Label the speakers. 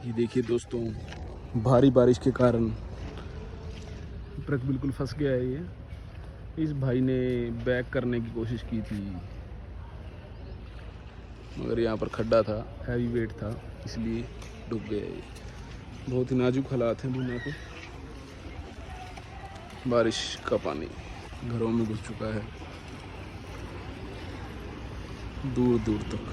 Speaker 1: ये देखिए दोस्तों, भारी बारिश के कारण ट्रक बिल्कुल फंस गया है। ये इस भाई ने बैक करने की कोशिश की थी, मगर यहाँ पर खड्डा था, हैवी वेट था, इसलिए डूब गया ये। बहुत ही नाजुक हालात हैं दुनिया के। बारिश का पानी घरों में घुस चुका है दूर दूर तक।